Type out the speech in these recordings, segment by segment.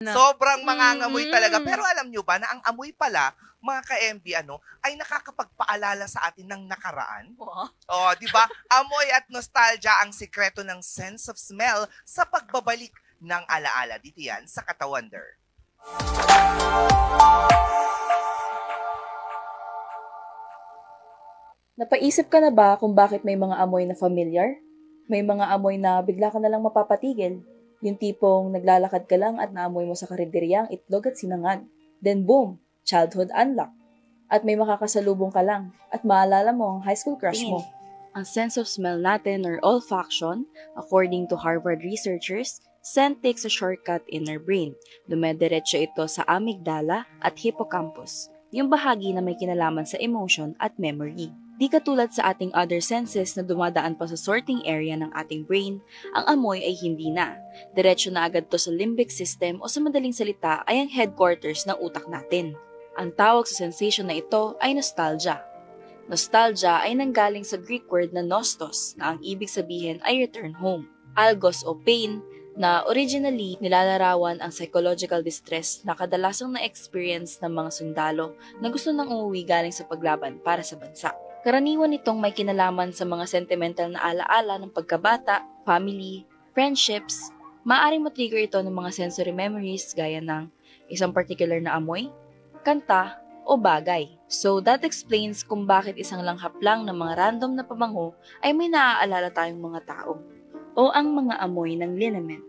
Sobrang mangangamoy talaga. Pero alam nyo ba na ang amoy pala, mga ka-MB, ay nakakapagpaalala sa atin ng nakaraan? Oh, di ba? Amoy at nostalgia ang sikreto ng sense of smell sa pagbabalik ng alaala. Dito yan sa Katawonder. Napaisip ka na ba kung bakit may mga amoy na familiar? May mga amoy na bigla ka na lang mapapatigil. Yung tipong naglalakad ka lang at naamoy mo sa karinderyang itlog at sinangag. Then boom, childhood unlock. At may makakasalubong ka lang at maalala mo ang high school crush mo. Ang sense of smell natin or olfaction, according to Harvard researchers, scent takes a shortcut in our brain. Dumediretso ito sa amygdala at hippocampus, yung bahagi na may kinalaman sa emotion at memory. Di katulad sa ating other senses na dumadaan pa sa sorting area ng ating brain, ang amoy ay hindi na. Diretso na agad to sa limbic system o sa madaling salita ay ang headquarters ng utak natin. Ang tawag sa sensation na ito ay nostalgia. Nostalgia ay nanggaling sa Greek word na nostos na ang ibig sabihin ay return home. Algos o pain na originally nilalarawan ang psychological distress na kadalasang na-experience ng mga sundalo na gusto nang umuwi galing sa paglaban para sa bansa. Karaniwan itong may kinalaman sa mga sentimental na alaala ng pagkabata, family, friendships. Maaaring matrigger ito ng mga sensory memories gaya ng isang particular na amoy, kanta, o bagay. So that explains kung bakit isang langhap lang ng mga random na pabango ay may naaalala tayong mga tao. O ang mga amoy ng liniment.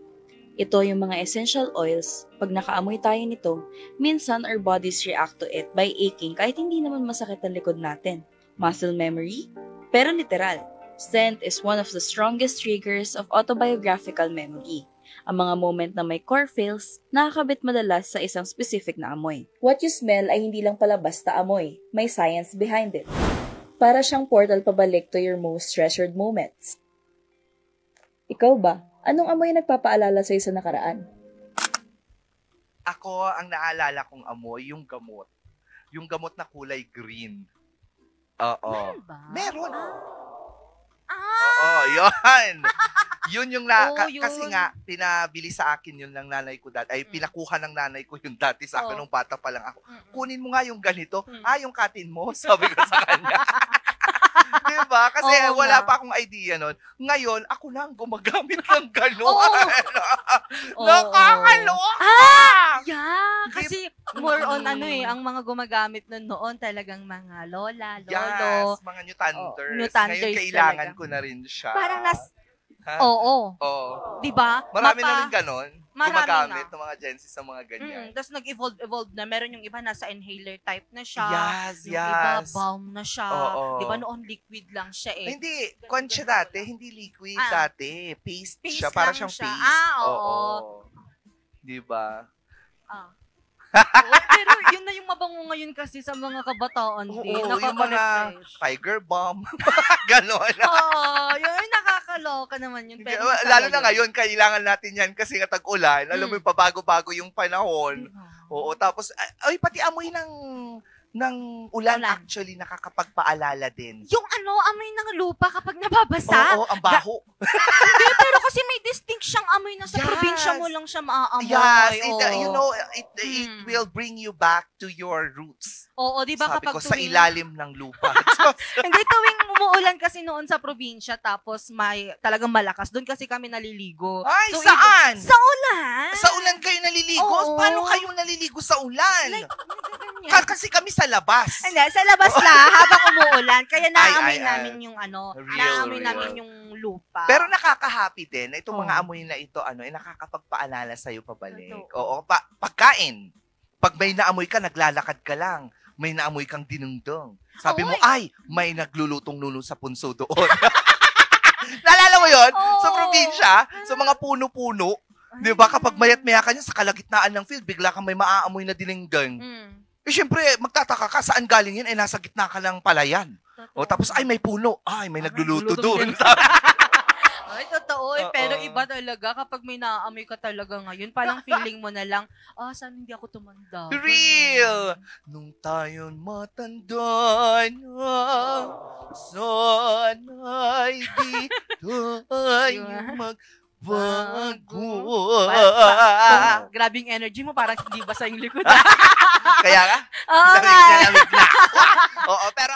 Ito yung mga essential oils. Pag nakaamoy tayo nito, minsan our bodies react to it by aching kahit hindi naman masakit ang likod natin. Muscle memory? Pero literal, scent is one of the strongest triggers of autobiographical memory. Ang mga moment na may core feels, nakakabit madalas sa isang specific na amoy. What you smell ay hindi lang pala basta amoy, may science behind it. Para siyang portal pabalik to your most treasured moments. Ikaw ba? Anong amoy nagpapaalala sa sa nakaraan? Ako, ang naalala kong amoy, yung gamot. Yung gamot na kulay green. Oo. Meron ba? Meron. Oo, yun. Yun yung Yun. kasi nga, pinabili sa akin yun ng nanay ko dati. Ay, pinakuha ng nanay ko yung dati sa akin nung bata pa lang ako. Kunin mo nga yung ganito. Yung katin mo, sabi ko sa kanya. Diba? Kasi wala pa akong idea nun. Ngayon, ako na ang gumagamit ng gano'n. Nakakaloka! Yeah! Kasi more on ang mga gumagamit nun noon talagang mga lola, lolo. Yes, mga Newtanders. Newtanders Ngayon, kailangan talaga. ko na rin siya. Parang Ha? Oo. Oo. Diba? Marami na rin ganon. Marami Gumagamit na. ng mga Gen Z sa mga ganyan. Tapos nag-evolve na. Meron yung iba nasa inhaler type na siya. Yes, Yung iba yes. balm na siya. Oo. Diba noon liquid lang siya eh. Hindi, kwan siya dati, hindi liquid dati. Paste Paste siya, para lang siyang siya. paste. Oo. Diba? Oo, pero yun na yung mabango ngayon kasi sa mga kabataan din. Oo, yung mga Nakaka-refresh. Tiger Balm, ganon. Oo, yun nakakaloka naman yun. Pero Lalo na ngayon, kailangan natin yan kasi nga tag-ulan. Alam mo, pabago-bago yung panahon. Oo, tapos, pati amoy ng ulan actually nakakapagpaalala din. Yung amoy ng lupa kapag nababasa. Oo, ang baho. Hindi, pero kasi may distinct siyang amoy na sa probinsya mo lang siya maaamoy. Yes, Oo. it will bring you back to your roots. Oo, di ba Sabi kapag ko, sa ilalim ng lupa. Hindi, tuwing umuulan kasi noon sa probinsya tapos may talagang malakas. Doon kasi kami naliligo. Ay, So, saan? Sa ulan. Sa ulan kayo naliligo? Oo. Paano kayo naliligo sa ulan? Like, ganyan. Kasi kami sa labas. Hindi, sa labas lang habang umuulan. Kaya naamoy Ay, namin yung naamoy namin yung lupa. Pero nakaka-happy din na itong Oo. mga amoy na ito, nakakapagpaalala sa'yo pabalik. Totoo. Oo, pagkain. Pag may naamoy ka, naglalakad ka lang. May naamoy kang dinungdong. Sabi mo, ay, may naglulutong nuno sa punso doon. Naalala mo yun? Oo. Sa probinsya, sa mga puno-puno. Di ba? Kapag mayat-maya ka niya sa kalagitnaan ng field, bigla kang may maaamoy na dinengdeng. Eh, syempre, magtataka ka, saan galing yun? Eh, nasa gitna ka ng palayan. O, tapos, ay, may puno. Ay, may nagluluto doon. Ay, totoo. Oo. Pero iba talaga kapag may naaamoy ka talaga ngayon, parang feeling mo na lang, saan hindi ako tumanda? Real! Nung tayo'n matanda na, sana'y di tayo bago. Grabing energy mo, parang hindi basa yung likod. Kaya nga, Oo nga. lamig na lamig na. Oo, pero